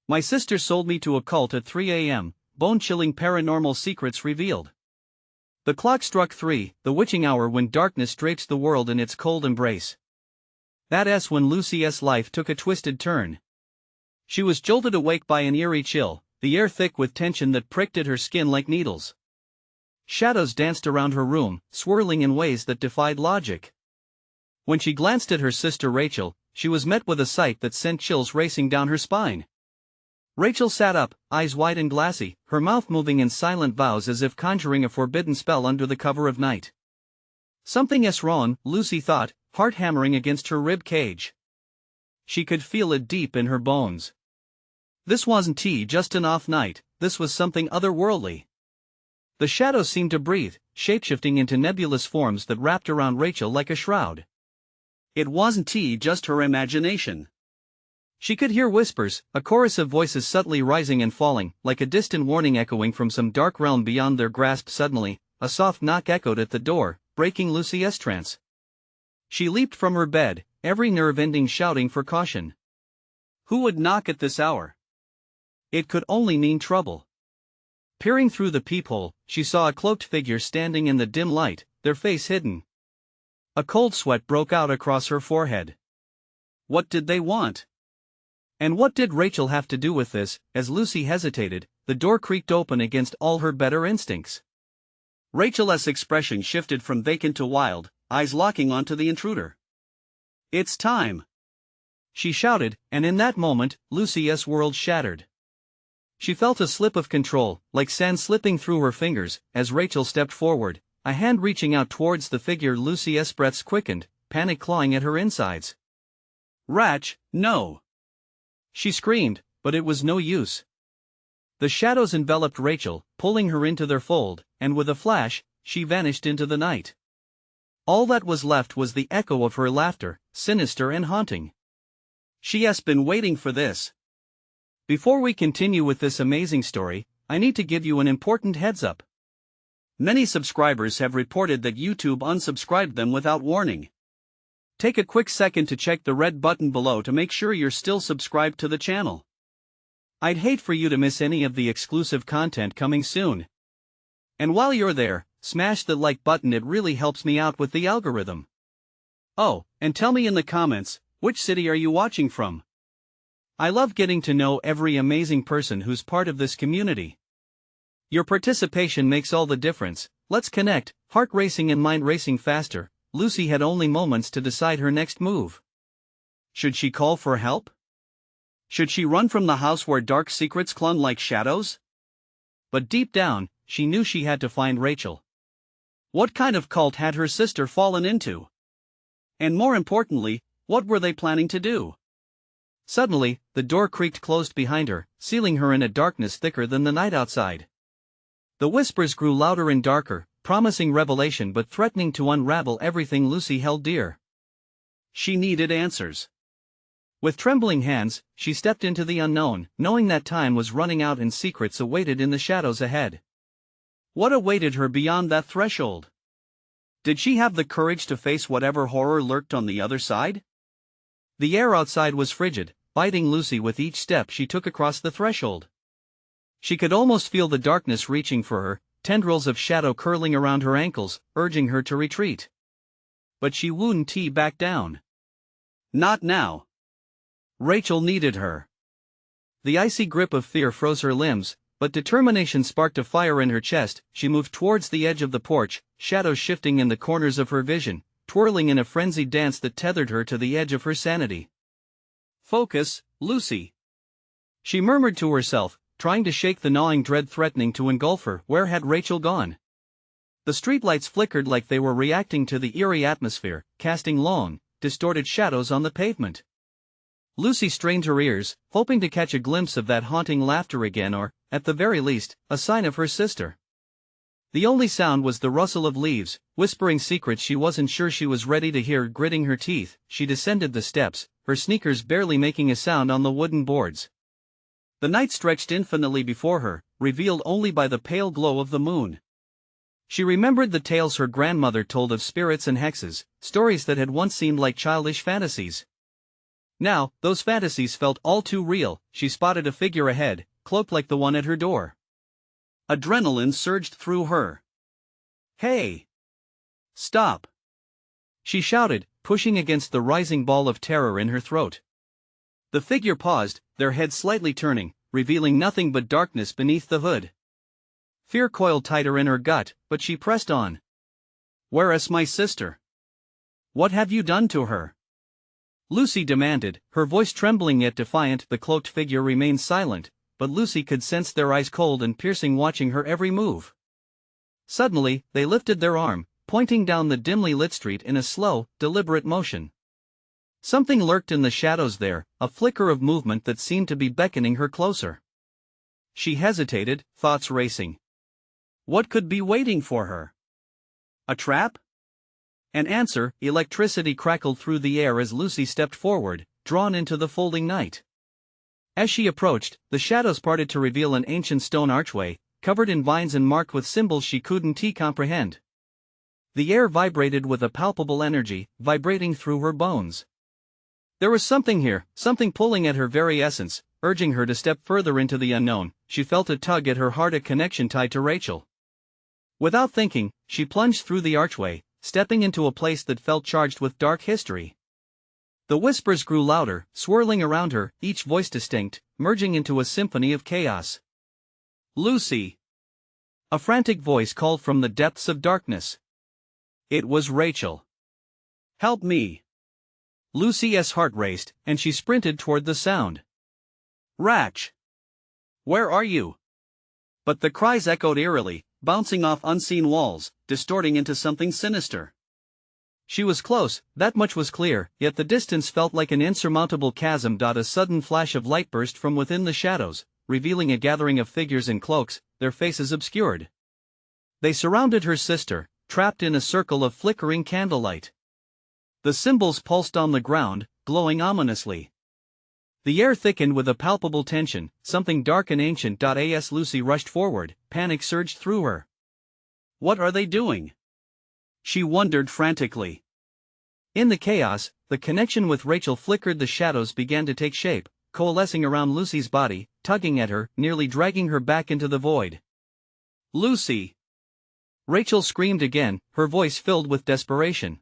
My sister sold me to a cult at 3 a.m., bone-chilling paranormal secrets revealed. The clock struck 3, the witching hour when darkness drapes the world in its cold embrace. That's when Lucy's life took a twisted turn. She was jolted awake by an eerie chill, the air thick with tension that pricked at her skin like needles. Shadows danced around her room, swirling in ways that defied logic. When she glanced at her sister Rachel, she was met with a sight that sent chills racing down her spine. Rachel sat up, eyes wide and glassy, her mouth moving in silent vows as if conjuring a forbidden spell under the cover of night. Something's wrong, Lucy thought, heart hammering against her rib cage. She could feel it deep in her bones. This wasn't just an off night, this was something otherworldly. The shadows seemed to breathe, shapeshifting into nebulous forms that wrapped around Rachel like a shroud. It wasn't just her imagination. She could hear whispers, a chorus of voices subtly rising and falling, like a distant warning echoing from some dark realm beyond their grasp. Suddenly, a soft knock echoed at the door, breaking Lucy's trance. She leaped from her bed, every nerve ending shouting for caution. Who would knock at this hour? It could only mean trouble. Peering through the peephole, she saw a cloaked figure standing in the dim light, their face hidden. A cold sweat broke out across her forehead. What did they want? And what did Rachel have to do with this? As Lucy hesitated, the door creaked open against all her better instincts. Rachel's expression shifted from vacant to wild, eyes locking onto the intruder. It's time! She shouted, and in that moment, Lucy's world shattered. She felt a slip of control, like sand slipping through her fingers, as Rachel stepped forward, a hand reaching out towards the figure. Lucy's breaths quickened, panic clawing at her insides. Rach, no! She screamed, but it was no use. The shadows enveloped Rachel, pulling her into their fold, and with a flash, she vanished into the night. All that was left was the echo of her laughter, sinister and haunting. She has been waiting for this. Before we continue with this amazing story, I need to give you an important heads up. Many subscribers have reported that YouTube unsubscribed them without warning. Take a quick second to check the red button below to make sure you're still subscribed to the channel. I'd hate for you to miss any of the exclusive content coming soon. And while you're there, smash the like button, it really helps me out with the algorithm. Oh, and tell me in the comments, which city are you watching from? I love getting to know every amazing person who's part of this community. Your participation makes all the difference. Let's connect. Heart racing and mind racing faster, Lucy had only moments to decide her next move. Should she call for help? Should she run from the house where dark secrets clung like shadows? But deep down, she knew she had to find Rachel. What kind of cult had her sister fallen into? And more importantly, what were they planning to do? Suddenly, the door creaked closed behind her, sealing her in a darkness thicker than the night outside. The whispers grew louder and darker, promising revelation but threatening to unravel everything Lucy held dear. She needed answers. With trembling hands, she stepped into the unknown, knowing that time was running out and secrets awaited in the shadows ahead. What awaited her beyond that threshold? Did she have the courage to face whatever horror lurked on the other side? The air outside was frigid, biting Lucy with each step she took across the threshold. She could almost feel the darkness reaching for her, tendrils of shadow curling around her ankles, urging her to retreat. But she wouldn't back down. Not now. Rachel needed her. The icy grip of fear froze her limbs, but determination sparked a fire in her chest. She moved towards the edge of the porch, shadows shifting in the corners of her vision, twirling in a frenzied dance that tethered her to the edge of her sanity. Focus, Lucy. She murmured to herself, trying to shake the gnawing dread threatening to engulf her. Where had Rachel gone? The streetlights flickered like they were reacting to the eerie atmosphere, casting long, distorted shadows on the pavement. Lucy strained her ears, hoping to catch a glimpse of that haunting laughter again or, at the very least, a sign of her sister. The only sound was the rustle of leaves, whispering secrets she wasn't sure she was ready to hear. Gritting her teeth, she descended the steps, her sneakers barely making a sound on the wooden boards. The night stretched infinitely before her, revealed only by the pale glow of the moon. She remembered the tales her grandmother told of spirits and hexes, stories that had once seemed like childish fantasies. Now, those fantasies felt all too real. She spotted a figure ahead, cloaked like the one at her door. Adrenaline surged through her. "Hey! Stop!" she shouted, pushing against the rising ball of terror in her throat. The figure paused, their heads slightly turning, revealing nothing but darkness beneath the hood. Fear coiled tighter in her gut, but she pressed on. "Where is my sister? What have you done to her?" Lucy demanded, her voice trembling yet defiant. The cloaked figure remained silent, but Lucy could sense their eyes cold and piercing, watching her every move. Suddenly, they lifted their arm, pointing down the dimly lit street in a slow, deliberate motion. Something lurked in the shadows there, a flicker of movement that seemed to be beckoning her closer. She hesitated, thoughts racing. What could be waiting for her? A trap? An answer, electricity crackled through the air as Lucy stepped forward, drawn into the folding night. As she approached, the shadows parted to reveal an ancient stone archway, covered in vines and marked with symbols she couldn't comprehend. The air vibrated with a palpable energy, vibrating through her bones. There was something here, something pulling at her very essence, urging her to step further into the unknown. She felt a tug at her heart, a connection tied to Rachel. Without thinking, she plunged through the archway, stepping into a place that felt charged with dark history. The whispers grew louder, swirling around her, each voice distinct, merging into a symphony of chaos. "Lucy!" A frantic voice called from the depths of darkness. It was Rachel. "Help me!" Lucy's heart raced, and she sprinted toward the sound. "Rach! Where are you?" But the cries echoed eerily, bouncing off unseen walls, distorting into something sinister. She was close, that much was clear, yet the distance felt like an insurmountable chasm. A sudden flash of light burst from within the shadows, revealing a gathering of figures in cloaks, their faces obscured. They surrounded her sister, trapped in a circle of flickering candlelight. The symbols pulsed on the ground, glowing ominously. The air thickened with a palpable tension, something dark and ancient. As Lucy rushed forward, panic surged through her. What are they doing? She wondered frantically. In the chaos, the connection with Rachel flickered. The shadows began to take shape, coalescing around Lucy's body, tugging at her, nearly dragging her back into the void. "Lucy!" Rachel screamed again, her voice filled with desperation.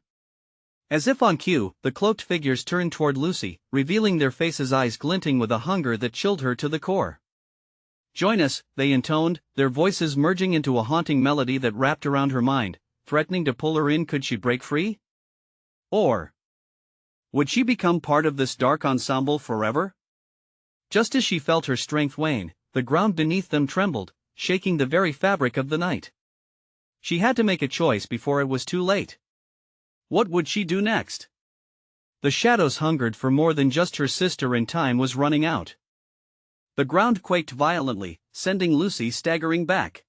As if on cue, the cloaked figures turned toward Lucy, revealing their faces, eyes glinting with a hunger that chilled her to the core. "Join us," they intoned, their voices merging into a haunting melody that wrapped around her mind, threatening to pull her in. Could she break free? Or would she become part of this dark ensemble forever? Just as she felt her strength wane, the ground beneath them trembled, shaking the very fabric of the night. She had to make a choice before it was too late. What would she do next? The shadows hungered for more than just her sister, and time was running out. The ground quaked violently, sending Lucy staggering back.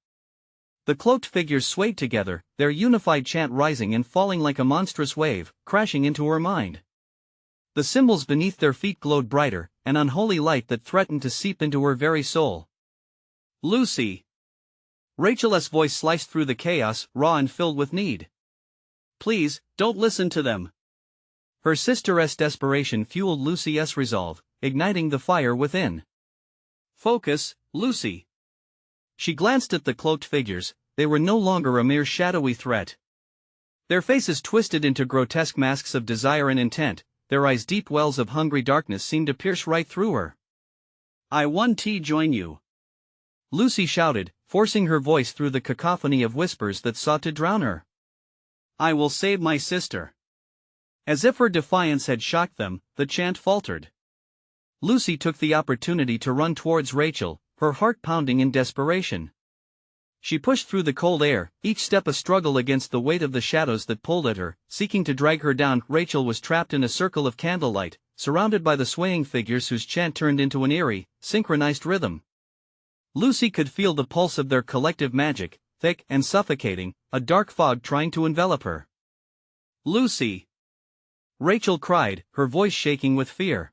The cloaked figures swayed together, their unified chant rising and falling like a monstrous wave, crashing into her mind. The symbols beneath their feet glowed brighter, an unholy light that threatened to seep into her very soul. "Lucy!" Rachel's voice sliced through the chaos, raw and filled with need. "Please, don't listen to them." Her sister's desperation fueled Lucy's resolve, igniting the fire within. "Focus, Lucy." She glanced at the cloaked figures. They were no longer a mere shadowy threat. Their faces twisted into grotesque masks of desire and intent, their eyes deep wells of hungry darkness seemed to pierce right through her. "I want to join you," Lucy shouted, forcing her voice through the cacophony of whispers that sought to drown her. "I will save my sister." As if her defiance had shocked them, the chant faltered. Lucy took the opportunity to run towards Rachel, her heart pounding in desperation. She pushed through the cold air, each step a struggle against the weight of the shadows that pulled at her, seeking to drag her down. Rachel was trapped in a circle of candlelight, surrounded by the swaying figures whose chant turned into an eerie, synchronized rhythm. Lucy could feel the pulse of their collective magic, thick and suffocating, a dark fog trying to envelop her. "Lucy!" Rachel cried, her voice shaking with fear.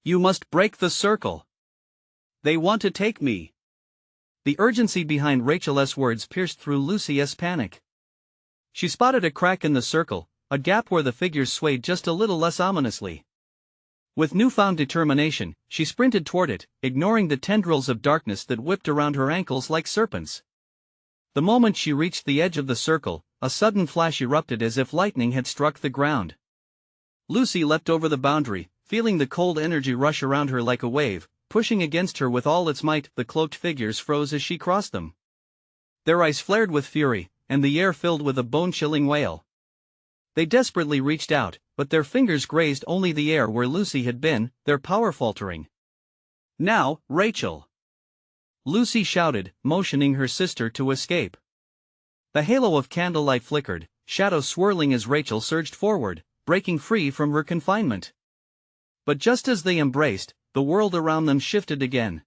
"You must break the circle. They want to take me." The urgency behind Rachel's words pierced through Lucy's panic. She spotted a crack in the circle, a gap where the figures swayed just a little less ominously. With newfound determination, she sprinted toward it, ignoring the tendrils of darkness that whipped around her ankles like serpents. The moment she reached the edge of the circle, a sudden flash erupted as if lightning had struck the ground. Lucy leapt over the boundary, feeling the cold energy rush around her like a wave, pushing against her with all its might. The cloaked figures froze as she crossed them. Their eyes flared with fury, and the air filled with a bone-chilling wail. They desperately reached out, but their fingers grazed only the air where Lucy had been, their power faltering. "Now, Rachel!" Lucy shouted, motioning her sister to escape. The halo of candlelight flickered, shadows swirling as Rachel surged forward, breaking free from her confinement. But just as they embraced, the world around them shifted again.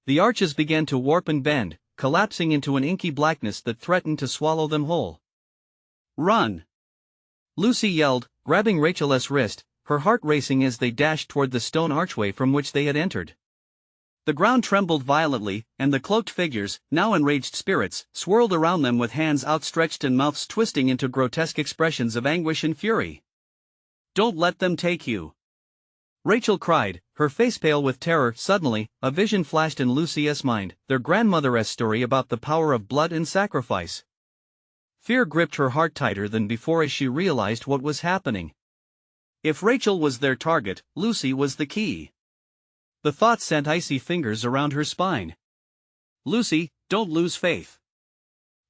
The arches began to warp and bend, collapsing into an inky blackness that threatened to swallow them whole. "Run!" Lucy yelled, grabbing Rachel's wrist, her heart racing as they dashed toward the stone archway from which they had entered. The ground trembled violently, and the cloaked figures, now enraged spirits, swirled around them with hands outstretched and mouths twisting into grotesque expressions of anguish and fury. "Don't let them take you!" Rachel cried, her face pale with terror. Suddenly, a vision flashed in Lucy's mind, their grandmother's story about the power of blood and sacrifice. Fear gripped her heart tighter than before as she realized what was happening. If Rachel was their target, Lucy was the key. The thought sent icy fingers around her spine. "Lucy, don't lose faith,"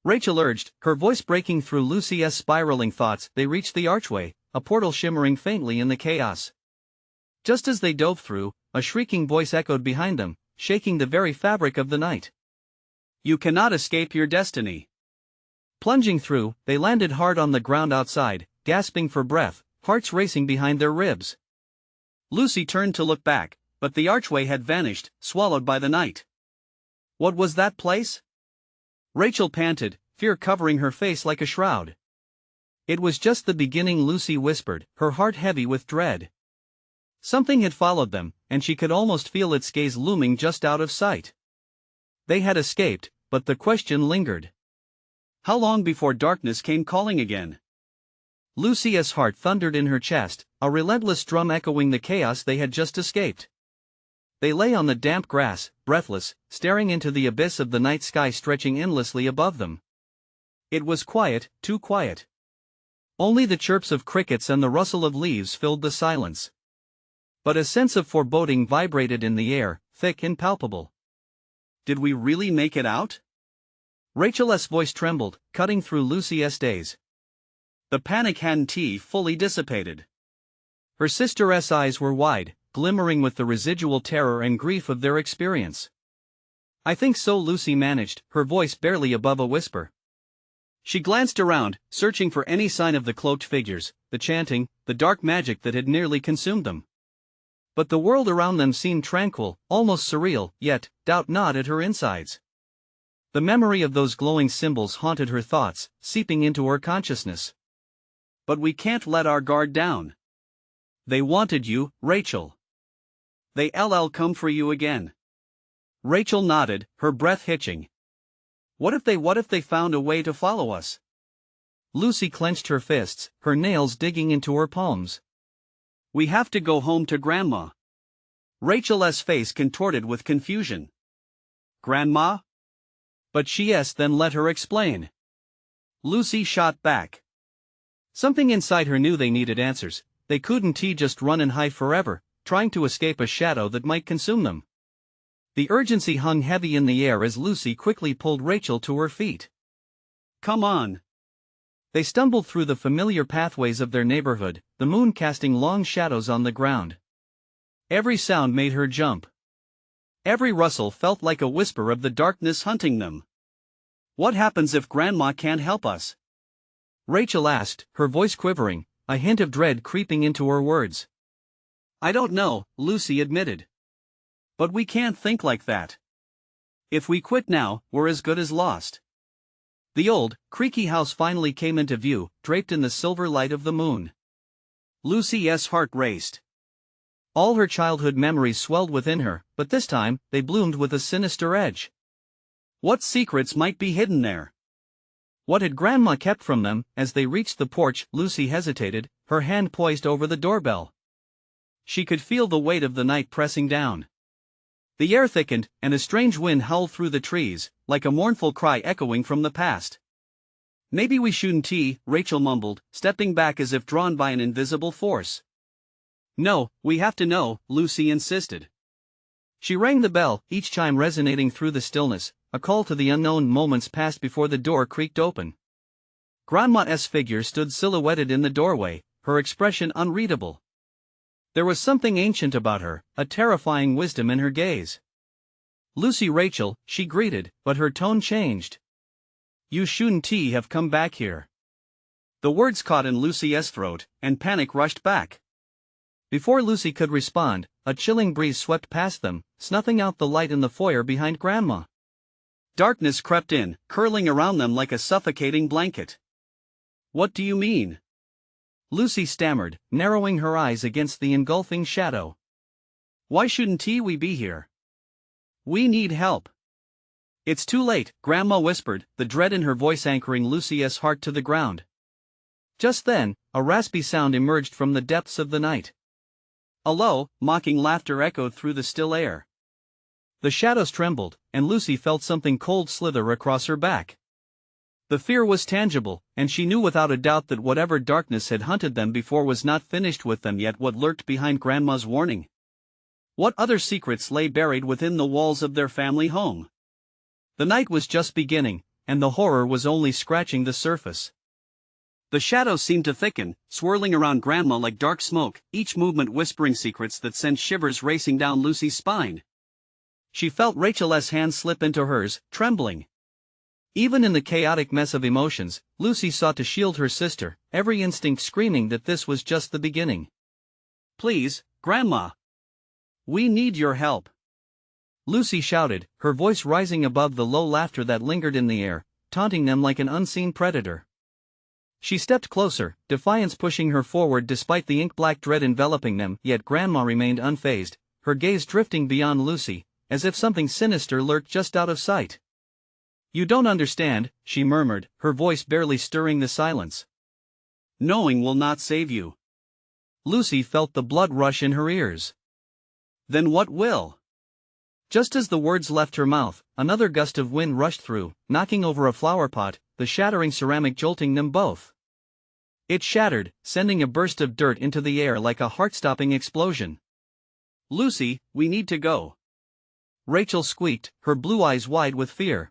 Rachel urged, her voice breaking through Lucy's spiraling thoughts. They reached the archway, a portal shimmering faintly in the chaos. Just as they dove through, a shrieking voice echoed behind them, shaking the very fabric of the night. "You cannot escape your destiny." Plunging through, they landed hard on the ground outside, gasping for breath, hearts racing behind their ribs. Lucy turned to look back, but the archway had vanished, swallowed by the night. What was that place? Rachel panted, fear covering her face like a shroud. "It was just the beginning," Lucy whispered, her heart heavy with dread. Something had followed them, and she could almost feel its gaze looming just out of sight. They had escaped, but the question lingered. How long before darkness came calling again? Lucy's heart thundered in her chest, a relentless drum echoing the chaos they had just escaped. They lay on the damp grass, breathless, staring into the abyss of the night sky stretching endlessly above them. It was quiet, too quiet. Only the chirps of crickets and the rustle of leaves filled the silence. But a sense of foreboding vibrated in the air, thick and palpable. Did we really make it out? Rachel's voice trembled, cutting through Lucy's daze. The panic hadn't fully dissipated. Her sister's eyes were wide, glimmering with the residual terror and grief of their experience. "I think so," Lucy managed, her voice barely above a whisper. She glanced around, searching for any sign of the cloaked figures, the chanting, the dark magic that had nearly consumed them. But the world around them seemed tranquil, almost surreal, yet, doubt gnawed at her insides. The memory of those glowing symbols haunted her thoughts, seeping into her consciousness. "But we can't let our guard down. They wanted you, Rachel. They'll come for you again." Rachel nodded, her breath hitching. What if they found a way to follow us?" Lucy clenched her fists, her nails digging into her palms. "We have to go home to Grandma." Rachel's face contorted with confusion. "Grandma?" But then let her explain. Lucy shot back. Something inside her knew they needed answers. They couldn't just run and hide forever, trying to escape a shadow that might consume them. The urgency hung heavy in the air as Lucy quickly pulled Rachel to her feet. "Come on." They stumbled through the familiar pathways of their neighborhood, the moon casting long shadows on the ground. Every sound made her jump. Every rustle felt like a whisper of the darkness hunting them. "What happens if Grandma can't help us?" Rachel asked, her voice quivering, a hint of dread creeping into her words. "I don't know," Lucy admitted. "But we can't think like that. If we quit now, we're as good as lost." The old, creaky house finally came into view, draped in the silver light of the moon. Lucy's heart raced. All her childhood memories swelled within her, but this time, they bloomed with a sinister edge. What secrets might be hidden there? What had Grandma kept from them? As they reached the porch, Lucy hesitated, her hand poised over the doorbell. She could feel the weight of the night pressing down. The air thickened, and a strange wind howled through the trees, like a mournful cry echoing from the past. "Maybe we shouldn't," Rachel mumbled, stepping back as if drawn by an invisible force. "No, we have to know," Lucy insisted. She rang the bell, each chime resonating through the stillness, a call to the unknown. Moments passed before the door creaked open. Grandma's figure stood silhouetted in the doorway, her expression unreadable. There was something ancient about her, a terrifying wisdom in her gaze. "Lucy, Rachel," she greeted, but her tone changed. "You shouldn't have come back here." The words caught in Lucy's throat, and panic rushed back. Before Lucy could respond, a chilling breeze swept past them, snuffing out the light in the foyer behind Grandma. Darkness crept in, curling around them like a suffocating blanket. "What do you mean?" Lucy stammered, narrowing her eyes against the engulfing shadow. "Why shouldn't we be here? We need help." "It's too late," Grandma whispered, the dread in her voice anchoring Lucy's heart to the ground. Just then, a raspy sound emerged from the depths of the night. A low, mocking laughter echoed through the still air. The shadows trembled, and Lucy felt something cold slither across her back. The fear was tangible, and she knew without a doubt that whatever darkness had hunted them before was not finished with them yet. What lurked behind Grandma's warning? What other secrets lay buried within the walls of their family home? The night was just beginning, and the horror was only scratching the surface. The shadows seemed to thicken, swirling around Grandma like dark smoke, each movement whispering secrets that sent shivers racing down Lucy's spine. She felt Rachel's hand slip into hers, trembling. Even in the chaotic mess of emotions, Lucy sought to shield her sister, every instinct screaming that this was just the beginning. "Please, Grandma. We need your help," Lucy shouted, her voice rising above the low laughter that lingered in the air, taunting them like an unseen predator. She stepped closer, defiance pushing her forward despite the ink-black dread enveloping them, yet Grandma remained unfazed, her gaze drifting beyond Lucy, as if something sinister lurked just out of sight. "You don't understand," she murmured, her voice barely stirring the silence. "Knowing will not save you." Lucy felt the blood rush in her ears. "Then what will?" Just as the words left her mouth, another gust of wind rushed through, knocking over a flower pot, the shattering ceramic jolting them both. It shattered, sending a burst of dirt into the air like a heart-stopping explosion. "Lucy, we need to go," Rachel squeaked, her blue eyes wide with fear.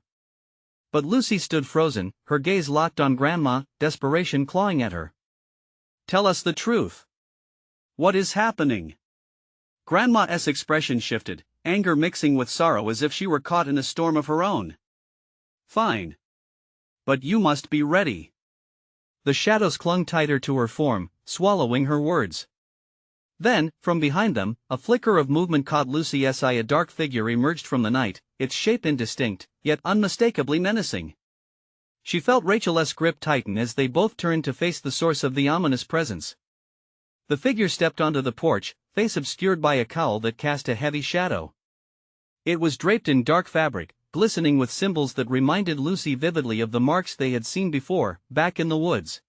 But Lucy stood frozen, her gaze locked on Grandma, desperation clawing at her. "Tell us the truth. What is happening?" Grandma's expression shifted, anger mixing with sorrow as if she were caught in a storm of her own. "Fine. But you must be ready." The shadows clung tighter to her form, swallowing her words. Then, from behind them, a flicker of movement caught Lucy's eye. A dark figure emerged from the night, its shape indistinct, yet unmistakably menacing. She felt Rachel's grip tighten as they both turned to face the source of the ominous presence. The figure stepped onto the porch, face obscured by a cowl that cast a heavy shadow. It was draped in dark fabric, glistening with symbols that reminded Lucy vividly of the marks they had seen before, back in the woods.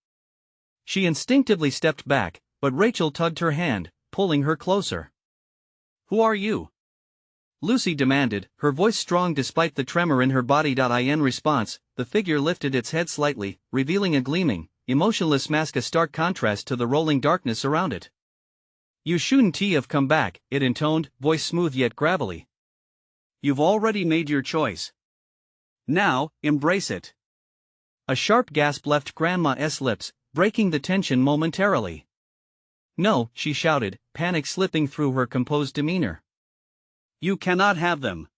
She instinctively stepped back, but Rachel tugged her hand, pulling her closer. "Who are you?" Lucy demanded, her voice strong despite the tremor in her body. In response, the figure lifted its head slightly, revealing a gleaming, emotionless mask, a stark contrast to the rolling darkness around it. "You shouldn't have come back," it intoned, voice smooth yet gravelly. "You've already made your choice. Now, embrace it." A sharp gasp left Grandma's lips, breaking the tension momentarily. "No," she shouted, panic slipping through her composed demeanor. "You cannot have them."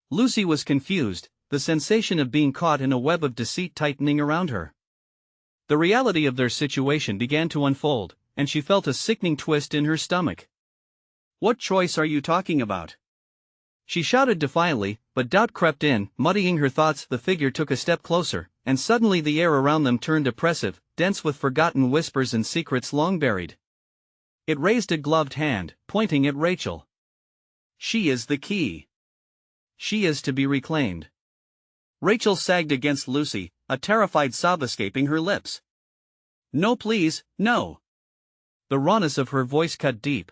Lucy was confused, the sensation of being caught in a web of deceit tightening around her. The reality of their situation began to unfold, and she felt a sickening twist in her stomach. "What choice are you talking about?" She shouted defiantly, but doubt crept in, muddying her thoughts. The figure took a step closer, and suddenly the air around them turned oppressive, dense with forgotten whispers and secrets long buried. It raised a gloved hand, pointing at Rachel. "She is the key. She is to be reclaimed." Rachel sagged against Lucy, a terrified sob escaping her lips. "No, please, no." The rawness of her voice cut deep.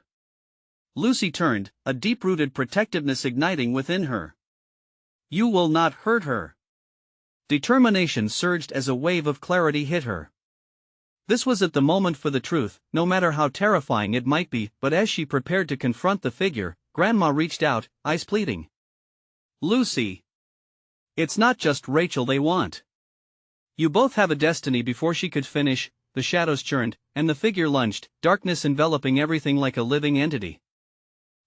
Lucy turned, a deep-rooted protectiveness igniting within her. You will not hurt her. Determination surged as a wave of clarity hit her. This was at the moment for the truth, no matter how terrifying it might be, but as she prepared to confront the figure, Grandma reached out, eyes pleading. Lucy. It's not just Rachel they want. You both have a destiny. Before she could finish, the shadows churned, and the figure lunged, darkness enveloping everything like a living entity.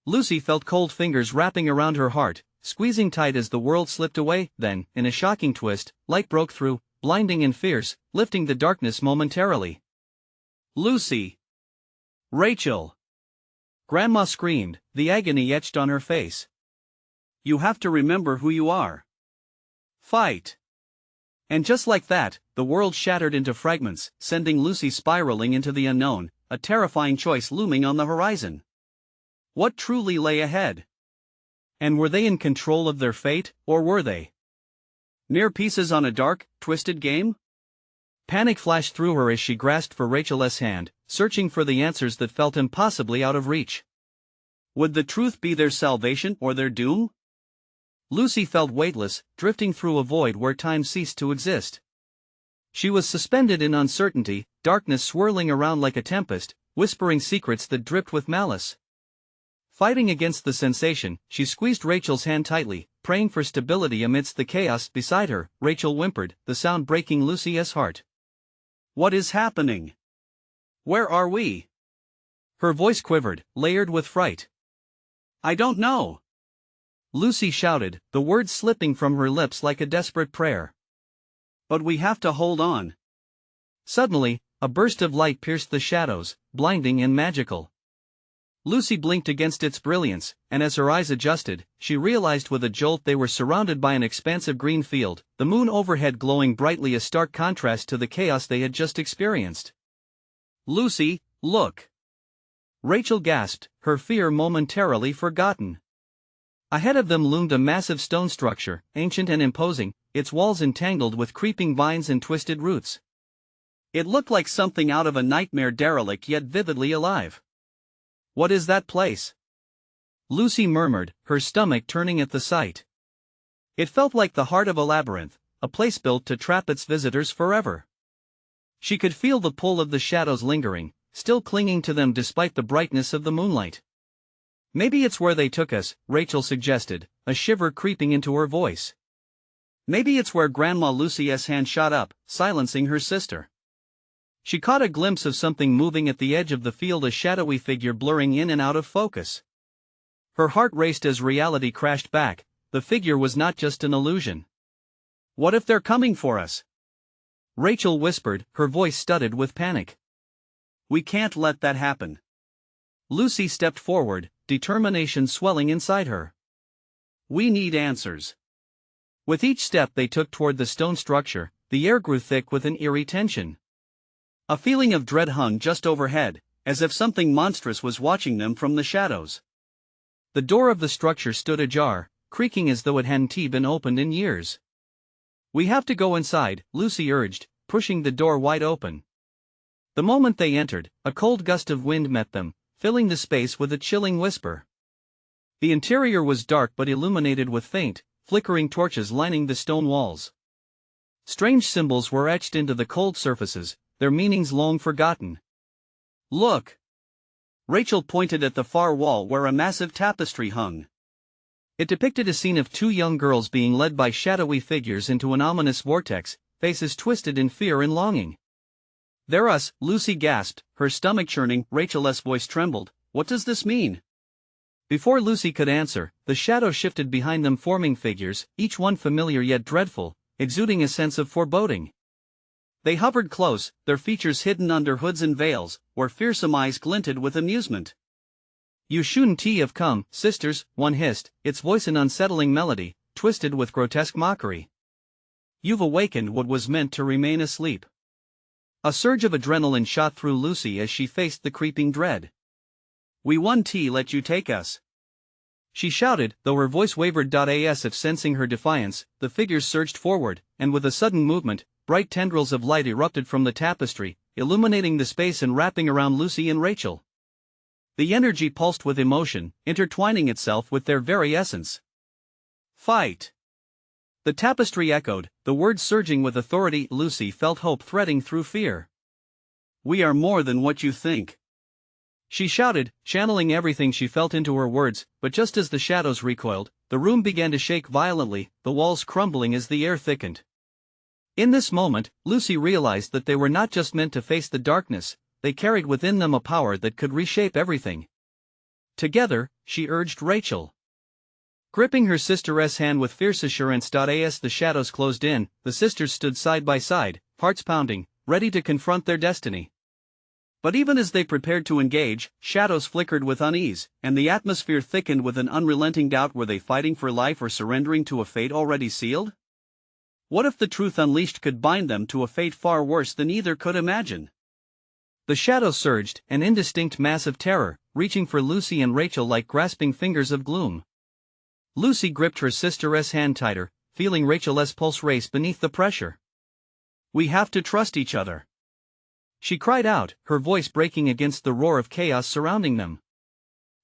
Lucy felt cold fingers wrapping around her heart, squeezing tight as the world slipped away. Then, in a shocking twist, light broke through, blinding and fierce, lifting the darkness momentarily. Lucy! Rachel! Grandma screamed, the agony etched on her face. You have to remember who you are. Fight! And just like that, the world shattered into fragments, sending Lucy spiraling into the unknown, a terrifying choice looming on the horizon. What truly lay ahead? And were they in control of their fate, or were they mere pieces on a dark, twisted game? Panic flashed through her as she grasped for Rachel's hand, searching for the answers that felt impossibly out of reach. Would the truth be their salvation or their doom? Lucy felt weightless, drifting through a void where time ceased to exist. She was suspended in uncertainty, darkness swirling around like a tempest, whispering secrets that dripped with malice. Fighting against the sensation, she squeezed Rachel's hand tightly, praying for stability amidst the chaos beside her. Rachel whimpered, the sound breaking Lucy's heart. What is happening? Where are we? Her voice quivered, layered with fright. I don't know. Lucy shouted, the words slipping from her lips like a desperate prayer. But we have to hold on. Suddenly, a burst of light pierced the shadows, blinding and magical. Lucy blinked against its brilliance, and as her eyes adjusted, she realized with a jolt they were surrounded by an expansive green field, the moon overhead glowing brightly, a stark contrast to the chaos they had just experienced. Lucy, look! Rachel gasped, her fear momentarily forgotten. Ahead of them loomed a massive stone structure, ancient and imposing, its walls entangled with creeping vines and twisted roots. It looked like something out of a nightmare, derelict yet vividly alive. What is that place? Lucy murmured, her stomach turning at the sight. It felt like the heart of a labyrinth, a place built to trap its visitors forever. She could feel the pull of the shadows lingering, still clinging to them despite the brightness of the moonlight. Maybe it's where they took us, Rachel suggested, a shiver creeping into her voice. Maybe it's where Grandma. Lucy's hand shot up, silencing her sister. She caught a glimpse of something moving at the edge of the field, a shadowy figure blurring in and out of focus. Her heart raced as reality crashed back. The figure was not just an illusion. What if they're coming for us? Rachel whispered, her voice studded with panic. We can't let that happen. Lucy stepped forward, determination swelling inside her. We need answers. With each step they took toward the stone structure, the air grew thick with an eerie tension. A feeling of dread hung just overhead, as if something monstrous was watching them from the shadows. The door of the structure stood ajar, creaking as though it hadn't been opened in years. We have to go inside, Lucy urged, pushing the door wide open. The moment they entered, a cold gust of wind met them, filling the space with a chilling whisper. The interior was dark but illuminated with faint, flickering torches lining the stone walls. Strange symbols were etched into the cold surfaces, their meanings long forgotten. Look! Rachel pointed at the far wall where a massive tapestry hung. It depicted a scene of two young girls being led by shadowy figures into an ominous vortex, faces twisted in fear and longing. They're us, Lucy gasped, her stomach churning. Rachel's voice trembled. What does this mean? Before Lucy could answer, the shadow shifted behind them, forming figures, each one familiar yet dreadful, exuding a sense of foreboding. They hovered close, their features hidden under hoods and veils, where fearsome eyes glinted with amusement. You shouldn't have come, sisters, one hissed, its voice an unsettling melody, twisted with grotesque mockery. You've awakened what was meant to remain asleep. A surge of adrenaline shot through Lucy as she faced the creeping dread. We won't let you take us. She shouted, though her voice wavered. As if sensing her defiance, the figures surged forward, and with a sudden movement, bright tendrils of light erupted from the tapestry, illuminating the space and wrapping around Lucy and Rachel. The energy pulsed with emotion, intertwining itself with their very essence. Fight! The tapestry echoed, the words surging with authority. Lucy felt hope threading through fear. We are more than what you think, she shouted, channeling everything she felt into her words, but just as the shadows recoiled, the room began to shake violently, the walls crumbling as the air thickened. In this moment, Lucy realized that they were not just meant to face the darkness, they carried within them a power that could reshape everything. Together, she urged Rachel. Gripping her sister's hand with fierce assurance. As the shadows closed in, the sisters stood side by side, hearts pounding, ready to confront their destiny. But even as they prepared to engage, shadows flickered with unease, and the atmosphere thickened with an unrelenting doubt. Were they fighting for life or surrendering to a fate already sealed? What if the truth unleashed could bind them to a fate far worse than either could imagine? The shadows surged, an indistinct mass of terror, reaching for Lucy and Rachel like grasping fingers of gloom. Lucy gripped her sister's hand tighter, feeling Rachel's pulse race beneath the pressure. We have to trust each other, she cried out, her voice breaking against the roar of chaos surrounding them.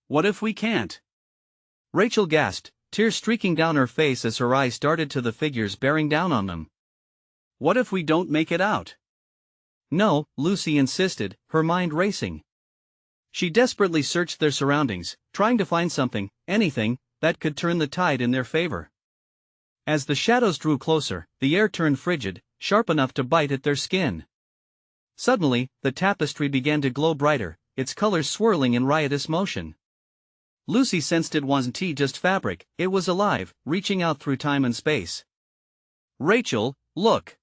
What if we can't? Rachel gasped, tears streaking down her face as her eyes darted to the figures bearing down on them. What if we don't make it out? No, Lucy insisted, her mind racing. She desperately searched their surroundings, trying to find something, anything, that could turn the tide in their favor. As the shadows drew closer, the air turned frigid, sharp enough to bite at their skin. Suddenly, the tapestry began to glow brighter, its colors swirling in riotous motion. Lucy sensed it wasn't just fabric, it was alive, reaching out through time and space. Rachel, look!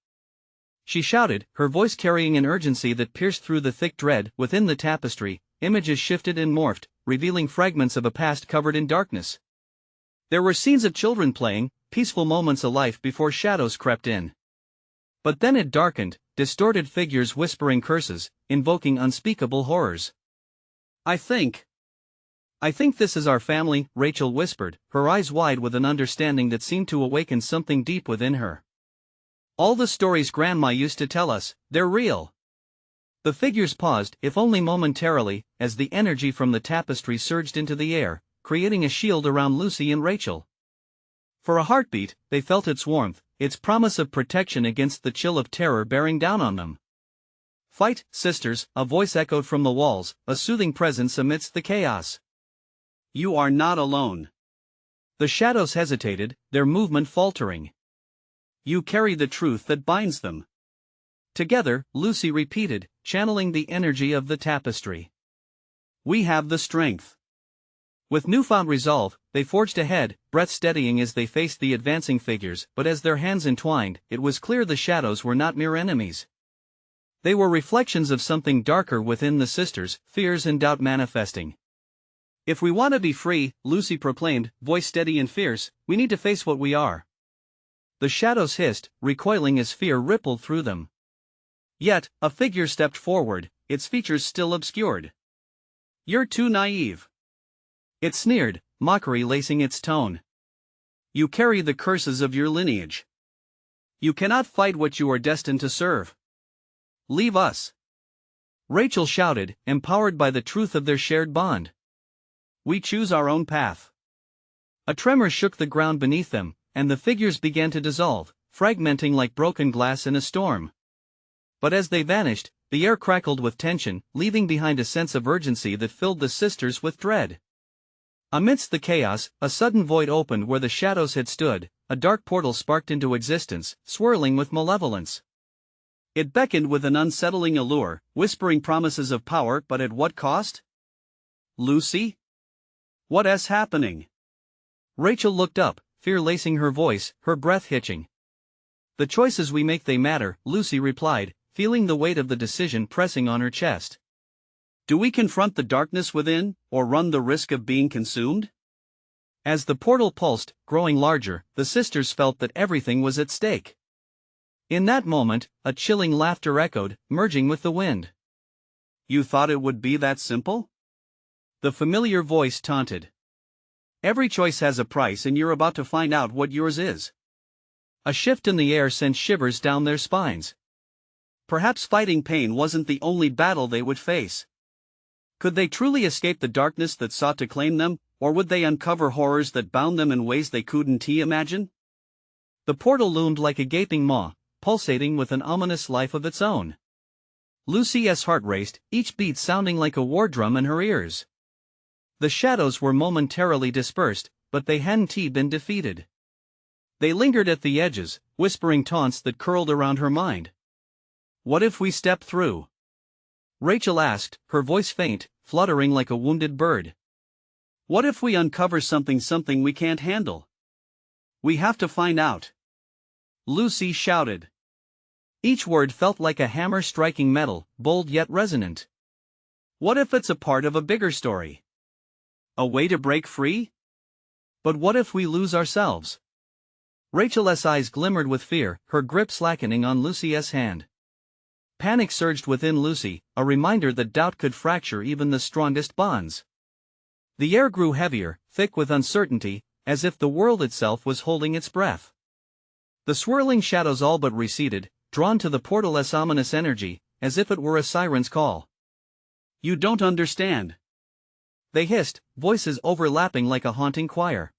She shouted, her voice carrying an urgency that pierced through the thick dread. Within the tapestry, images shifted and morphed, revealing fragments of a past covered in darkness. There were scenes of children playing, peaceful moments of life before shadows crept in. But then it darkened, distorted figures whispering curses, invoking unspeakable horrors. I think this is our family, Rachel whispered, her eyes wide with an understanding that seemed to awaken something deep within her. All the stories Grandma used to tell us, they're real. The figures paused, if only momentarily, as the energy from the tapestry surged into the air, creating a shield around Lucy and Rachel. For a heartbeat, they felt its warmth, its promise of protection against the chill of terror bearing down on them. Fight, sisters, a voice echoed from the walls, a soothing presence amidst the chaos. You are not alone. The shadows hesitated, their movement faltering. You carry the truth that binds them. Together, Lucy repeated, channeling the energy of the tapestry. We have the strength. With newfound resolve, they forged ahead, breath steadying as they faced the advancing figures. But as their hands entwined, it was clear the shadows were not mere enemies. They were reflections of something darker within the sisters, fears and doubt manifesting. If we want to be free, Lucy proclaimed, voice steady and fierce, we need to face what we are. The shadows hissed, recoiling as fear rippled through them. Yet, a figure stepped forward, its features still obscured. You're too naive. It sneered, mockery lacing its tone. You carry the curses of your lineage. You cannot fight what you are destined to serve. Leave us. Rachel shouted, empowered by the truth of their shared bond. We choose our own path. A tremor shook the ground beneath them, and the figures began to dissolve, fragmenting like broken glass in a storm. But as they vanished, the air crackled with tension, leaving behind a sense of urgency that filled the sisters with dread. Amidst the chaos, a sudden void opened where the shadows had stood, a dark portal sparked into existence, swirling with malevolence. It beckoned with an unsettling allure, whispering promises of power, but at what cost? Lucy? What's happening? Rachel looked up, fear lacing her voice, her breath hitching. The choices we make, they matter, Lucy replied, feeling the weight of the decision pressing on her chest. Do we confront the darkness within, or run the risk of being consumed? As the portal pulsed, growing larger, the sisters felt that everything was at stake. In that moment, a chilling laughter echoed, merging with the wind. You thought it would be that simple? The familiar voice taunted. Every choice has a price, and you're about to find out what yours is. A shift in the air sent shivers down their spines. Perhaps fighting pain wasn't the only battle they would face. Could they truly escape the darkness that sought to claim them, or would they uncover horrors that bound them in ways they couldn't imagine? The portal loomed like a gaping maw, pulsating with an ominous life of its own. Lucy's heart raced, each beat sounding like a war drum in her ears. The shadows were momentarily dispersed, but they hadn't been defeated. They lingered at the edges, whispering taunts that curled around her mind. "What if we step through?" Rachel asked, her voice faint, fluttering like a wounded bird. "What if we uncover something we can't handle?" "We have to find out," Lucy shouted. Each word felt like a hammer striking metal, bold yet resonant. "What if it's a part of a bigger story? A way to break free? But what if we lose ourselves?" Rachel's eyes glimmered with fear, her grip slackening on Lucy's hand. Panic surged within Lucy, a reminder that doubt could fracture even the strongest bonds. The air grew heavier, thick with uncertainty, as if the world itself was holding its breath. The swirling shadows all but receded, drawn to the portal's ominous energy, as if it were a siren's call. "You don't understand," they hissed, voices overlapping like a haunting choir.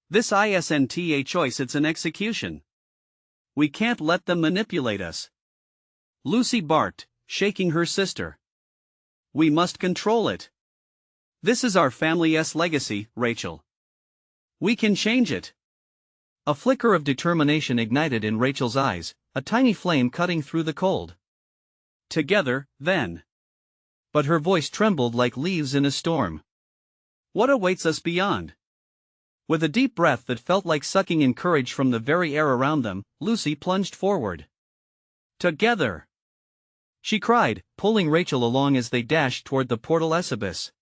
"This isn't a choice, it's an execution. We can't let them manipulate us," Lucy barked, shaking her sister. "We must control it. This is our family's legacy, Rachel. We can change it." A flicker of determination ignited in Rachel's eyes, a tiny flame cutting through the cold. "Together, then." But her voice trembled like leaves in a storm. "What awaits us beyond?" With a deep breath that felt like sucking in courage from the very air around them, Lucy plunged forward. "Together!" she cried, pulling Rachel along as they dashed toward the portal's abyss.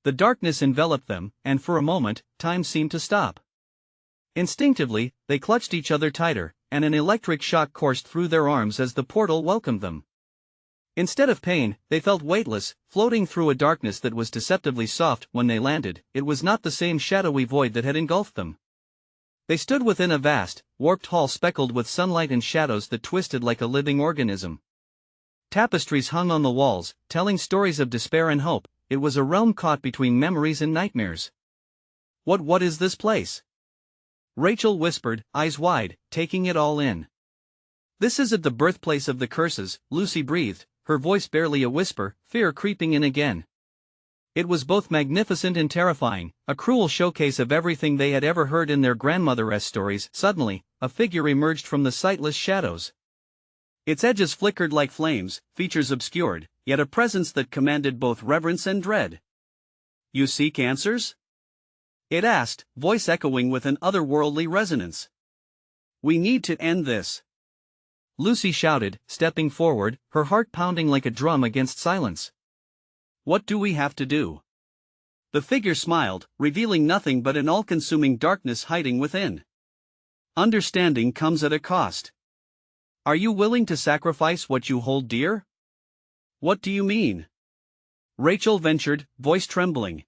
The darkness enveloped them, and for a moment, time seemed to stop. Instinctively, they clutched each other tighter, and an electric shock coursed through their arms as the portal welcomed them. Instead of pain, they felt weightless, floating through a darkness that was deceptively soft. When they landed, it was not the same shadowy void that had engulfed them. They stood within a vast, warped hall speckled with sunlight and shadows that twisted like a living organism. Tapestries hung on the walls, telling stories of despair and hope. It was a realm caught between memories and nightmares. What is this place?" Rachel whispered, eyes wide, taking it all in. "This isn't the birthplace of the curses," Lucy breathed, her voice barely a whisper, fear creeping in again. It was both magnificent and terrifying, a cruel showcase of everything they had ever heard in their grandmother's stories. Suddenly, a figure emerged from the sightless shadows. Its edges flickered like flames, features obscured, yet a presence that commanded both reverence and dread. "You seek answers?" it asked, voice echoing with an otherworldly resonance. "We need to end this," Lucy shouted, stepping forward, her heart pounding like a drum against silence. "What do we have to do?" The figure smiled, revealing nothing but an all-consuming darkness hiding within. "Understanding comes at a cost. Are you willing to sacrifice what you hold dear?" "What do you mean?" Rachel ventured, voice trembling.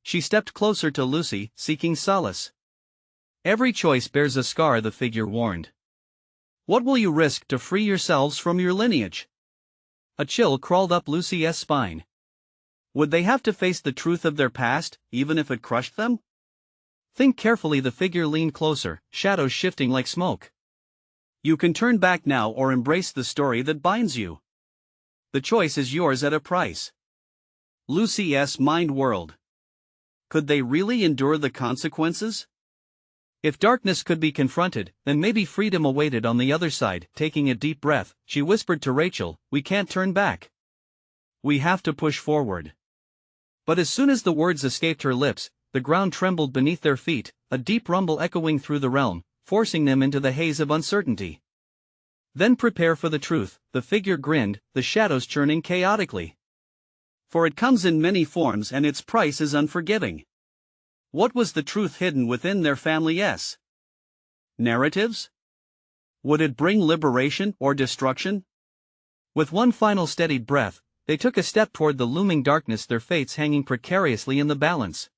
She stepped closer to Lucy, seeking solace. "Every choice bears a scar," the figure warned. "What will you risk to free yourselves from your lineage?" A chill crawled up Lucy's spine. Would they have to face the truth of their past, even if it crushed them? Think carefully. The figure leaned closer, shadows shifting like smoke. "You can turn back now or embrace the story that binds you. The choice is yours at a price." Lucy's mind whirled. Could they really endure the consequences? If darkness could be confronted, then maybe freedom awaited on the other side. Taking a deep breath, she whispered to Rachel, "We can't turn back. We have to push forward." But as soon as the words escaped her lips, the ground trembled beneath their feet, a deep rumble echoing through the realm, forcing them into the haze of uncertainty. "Then prepare for the truth," the figure grinned, the shadows churning chaotically. "For it comes in many forms and its price is unforgiving." What was the truth hidden within their family's narratives? Would it bring liberation or destruction? With one final steadied breath, they took a step toward the looming darkness, their fates hanging precariously in the balance.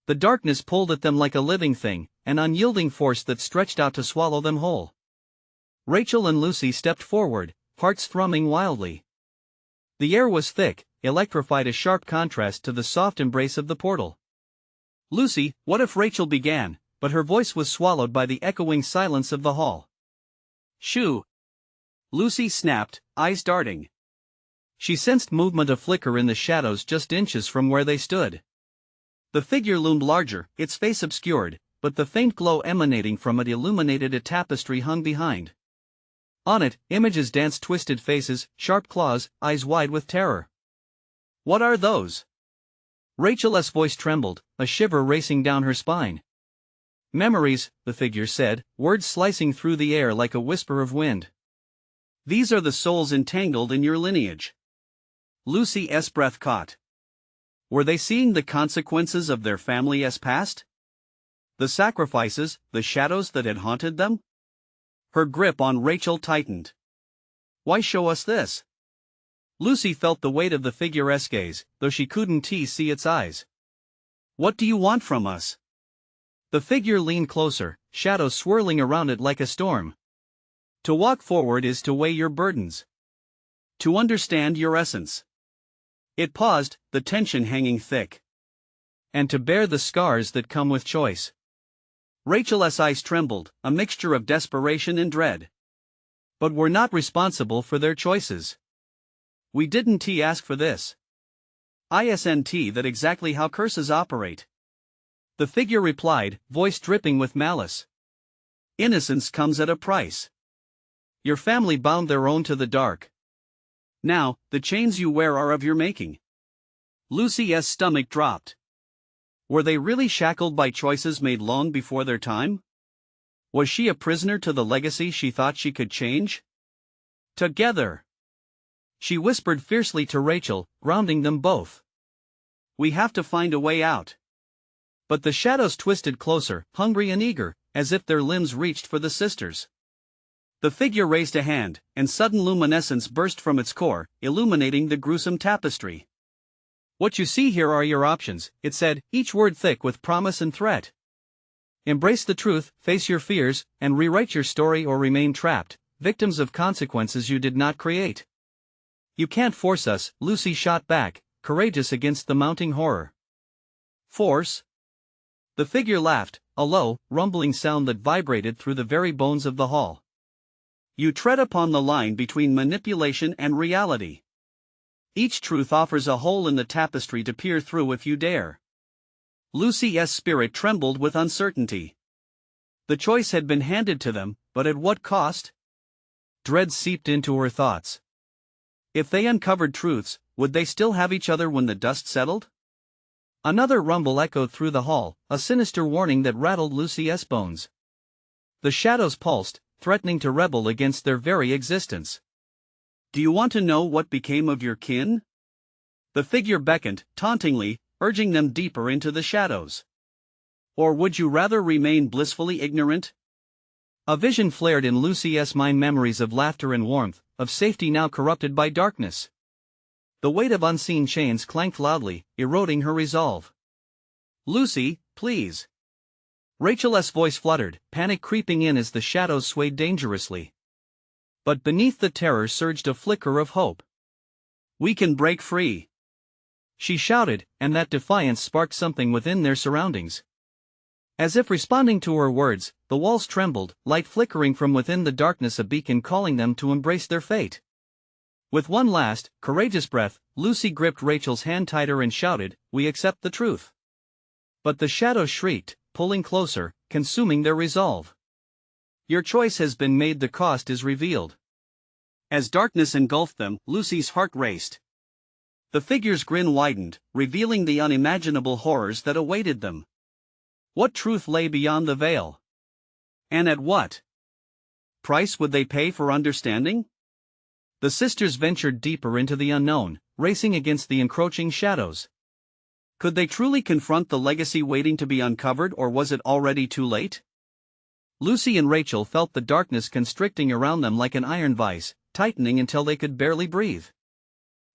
The darkness pulled at them like a living thing, an unyielding force that stretched out to swallow them whole. Rachel and Lucy stepped forward, hearts thrumming wildly. The air was thick, electrified a sharp contrast to the soft embrace of the portal. "Lucy, what if?" Rachel began, but her voice was swallowed by the echoing silence of the hall. "Shoo!" Lucy snapped, eyes darting. She sensed movement, a flicker in the shadows just inches from where they stood. The figure loomed larger, its face obscured, but the faint glow emanating from it illuminated a tapestry hung behind. On it, images danced, twisted faces, sharp claws, eyes wide with terror. "What are those?" Rachel's voice trembled, a shiver racing down her spine. "Memories," the figure said, words slicing through the air like a whisper of wind. "These are the souls entangled in your lineage." Lucy's breath caught. Were they seeing the consequences of their family's past? The sacrifices, the shadows that had haunted them? Her grip on Rachel tightened. "Why show us this?" Lucy felt the weight of the figure's gaze, though she couldn't see its eyes. "What do you want from us?" The figure leaned closer, shadows swirling around it like a storm. "To walk forward is to weigh your burdens. To understand your essence." It paused, the tension hanging thick. "And to bear the scars that come with choice." Rachel's eyes trembled, a mixture of desperation and dread. "But we're not responsible for their choices. We didn't ask for this. Isn't that exactly how curses operate?" The figure replied, voice dripping with malice. "Innocence comes at a price. Your family bound their own to the dark. Now, the chains you wear are of your making." Lucy's stomach dropped. Were they really shackled by choices made long before their time? Was she a prisoner to the legacy she thought she could change? "Together!" she whispered fiercely to Rachel, grounding them both. "We have to find a way out." But the shadows twisted closer, hungry and eager, as if their limbs reached for the sisters. The figure raised a hand, and sudden luminescence burst from its core, illuminating the gruesome tapestry. "What you see here are your options," it said, each word thick with promise and threat. "Embrace the truth, face your fears, and rewrite your story, or remain trapped, victims of consequences you did not create." "You can't force us," Lucy shot back, courageous against the mounting horror. "Force?" The figure laughed, a low, rumbling sound that vibrated through the very bones of the hall. "You tread upon the line between manipulation and reality. Each truth offers a hole in the tapestry to peer through if you dare." Lucy's spirit trembled with uncertainty. The choice had been handed to them, but at what cost? Dread seeped into her thoughts. If they uncovered truths, would they still have each other when the dust settled? Another rumble echoed through the hall, a sinister warning that rattled Lucy's bones. The shadows pulsed, threatening to rebel against their very existence. "Do you want to know what became of your kin?" The figure beckoned, tauntingly, urging them deeper into the shadows. "Or would you rather remain blissfully ignorant?" A vision flared in Lucy's mind, memories of laughter and warmth, of safety now corrupted by darkness. The weight of unseen chains clanked loudly, eroding her resolve. "Lucy, please." Rachel's voice fluttered, panic creeping in as the shadows swayed dangerously. But beneath the terror surged a flicker of hope. "We can break free," she shouted, and that defiance sparked something within their surroundings. As if responding to her words, the walls trembled, light flickering from within the darkness, a beacon calling them to embrace their fate. With one last, courageous breath, Lucy gripped Rachel's hand tighter and shouted, "We accept the truth." But the shadows shrieked, pulling closer, consuming their resolve. "Your choice has been made, the cost is revealed." As darkness engulfed them, Lucy's heart raced. The figure's grin widened, revealing the unimaginable horrors that awaited them. What truth lay beyond the veil? And at what price would they pay for understanding? The sisters ventured deeper into the unknown, racing against the encroaching shadows. Could they truly confront the legacy waiting to be uncovered, or was it already too late? Lucy and Rachel felt the darkness constricting around them like an iron vice, tightening until they could barely breathe.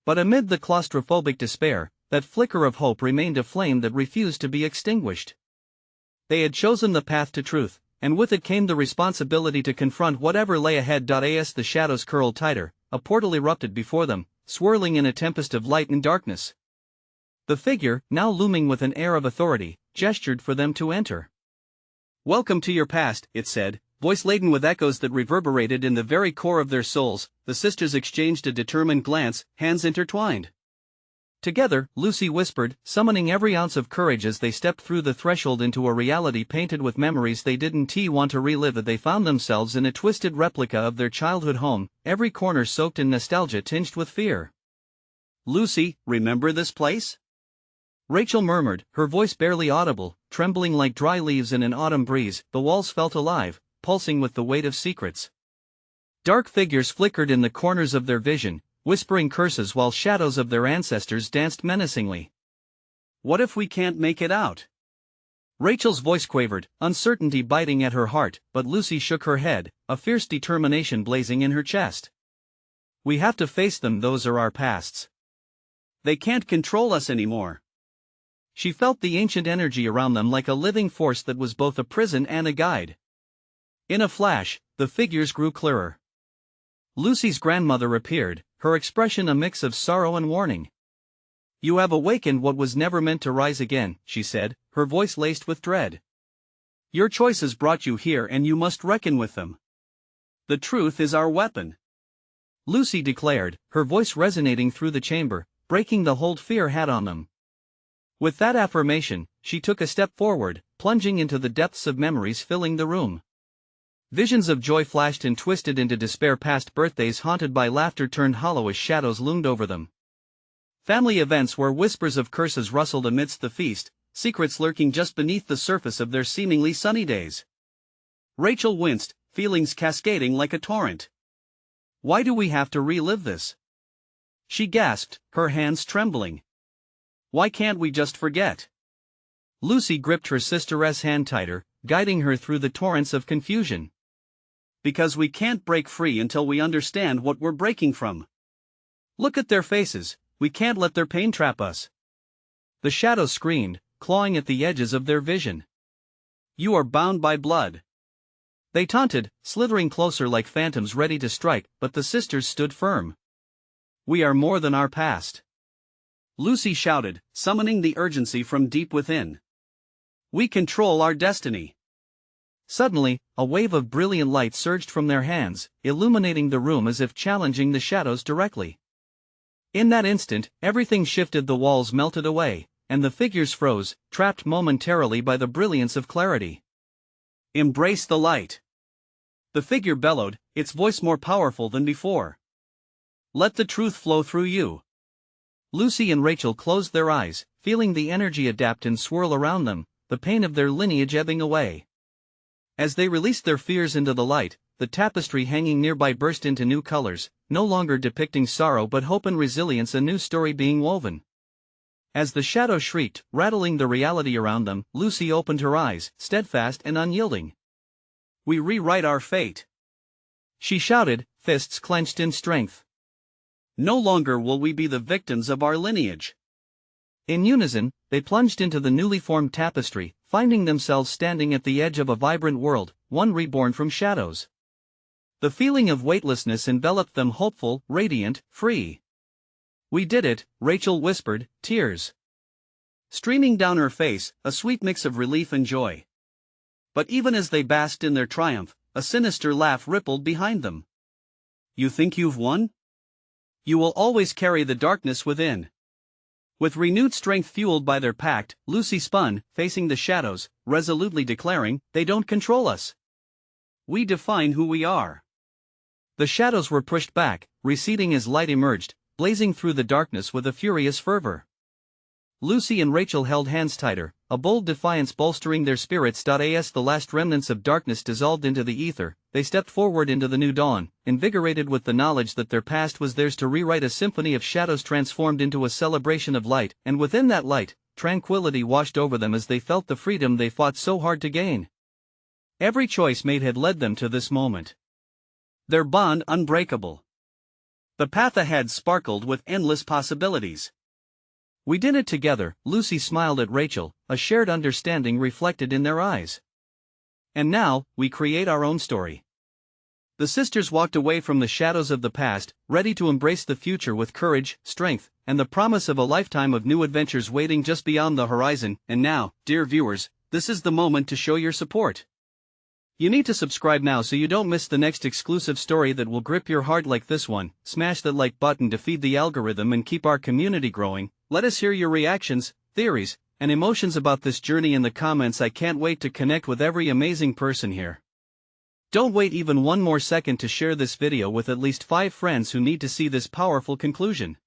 But amid the claustrophobic despair, that flicker of hope remained, a flame that refused to be extinguished. They had chosen the path to truth, and with it came the responsibility to confront whatever lay ahead. As the shadows curled tighter, a portal erupted before them, swirling in a tempest of light and darkness. The figure, now looming with an air of authority, gestured for them to enter. "Welcome to your past," it said, voice laden with echoes that reverberated in the very core of their souls. The sisters exchanged a determined glance, hands intertwined. Together, Lucy whispered, summoning every ounce of courage as they stepped through the threshold into a reality painted with memories they didn't want to relive. They found themselves in a twisted replica of their childhood home, every corner soaked in nostalgia tinged with fear. "Lucy, remember this place?" Rachel murmured, her voice barely audible, trembling like dry leaves in an autumn breeze. The walls felt alive, pulsing with the weight of secrets. Dark figures flickered in the corners of their vision, whispering curses while shadows of their ancestors danced menacingly. "What if we can't make it out?" Rachel's voice quavered, uncertainty biting at her heart, but Lucy shook her head, a fierce determination blazing in her chest. "We have to face them. Those are our pasts. They can't control us anymore." She felt the ancient energy around them like a living force that was both a prison and a guide. In a flash, the figures grew clearer. Lucy's grandmother appeared, her expression a mix of sorrow and warning. "You have awakened what was never meant to rise again," she said, her voice laced with dread. "Your choices brought you here and you must reckon with them. The truth is our weapon," Lucy declared, her voice resonating through the chamber, breaking the hold fear had on them. With that affirmation, she took a step forward, plunging into the depths of memories filling the room. Visions of joy flashed and twisted into despair. Past birthdays haunted by laughter turned hollow as shadows loomed over them. Family events where whispers of curses rustled amidst the feast, secrets lurking just beneath the surface of their seemingly sunny days. Rachel winced, feelings cascading like a torrent. "Why do we have to relive this?" she gasped, her hands trembling. "Why can't we just forget?" Lucy gripped her sister's hand tighter, guiding her through the torrents of confusion. "Because we can't break free until we understand what we're breaking from. Look at their faces, we can't let their pain trap us." The shadows screamed, clawing at the edges of their vision. "You are bound by blood," they taunted, slithering closer like phantoms ready to strike, but the sisters stood firm. "We are more than our past," Lucy shouted, summoning the urgency from deep within. "We control our destiny." Suddenly, a wave of brilliant light surged from their hands, illuminating the room as if challenging the shadows directly. In that instant, everything shifted. The walls melted away, and the figures froze, trapped momentarily by the brilliance of clarity. "Embrace the light," the figure bellowed, its voice more powerful than before. "Let the truth flow through you." Lucy and Rachel closed their eyes, feeling the energy adapt and swirl around them, the pain of their lineage ebbing away. As they released their fears into the light, the tapestry hanging nearby burst into new colors, no longer depicting sorrow but hope and resilience, a new story being woven. As the shadows shrieked, rattling the reality around them, Lucy opened her eyes, steadfast and unyielding. "We rewrite our fate," she shouted, fists clenched in strength. "No longer will we be the victims of our lineage." In unison, they plunged into the newly formed tapestry, finding themselves standing at the edge of a vibrant world, one reborn from shadows. The feeling of weightlessness enveloped them, hopeful, radiant, free. "We did it," Rachel whispered, tears streaming down her face, a sweet mix of relief and joy. But even as they basked in their triumph, a sinister laugh rippled behind them. "You think you've won? You will always carry the darkness within." With renewed strength fueled by their pact, Lucy spun, facing the shadows, resolutely declaring, "They don't control us. We define who we are." The shadows were pushed back, receding as light emerged, blazing through the darkness with a furious fervor. Lucy and Rachel held hands tighter, a bold defiance bolstering their spirits. As the last remnants of darkness dissolved into the ether, they stepped forward into the new dawn, invigorated with the knowledge that their past was theirs to rewrite. A symphony of shadows transformed into a celebration of light, and within that light, tranquility washed over them as they felt the freedom they fought so hard to gain. Every choice made had led them to this moment. Their bond unbreakable. The path ahead sparkled with endless possibilities. "We did it together," Lucy smiled at Rachel, a shared understanding reflected in their eyes. "And now, we create our own story." The sisters walked away from the shadows of the past, ready to embrace the future with courage, strength, and the promise of a lifetime of new adventures waiting just beyond the horizon. And now, dear viewers, this is the moment to show your support. You need to subscribe now so you don't miss the next exclusive story that will grip your heart like this one. Smash that like button to feed the algorithm and keep our community growing. Let us hear your reactions, theories, and emotions about this journey in the comments. I can't wait to connect with every amazing person here. Don't wait even one more second to share this video with at least 5 friends who need to see this powerful conclusion.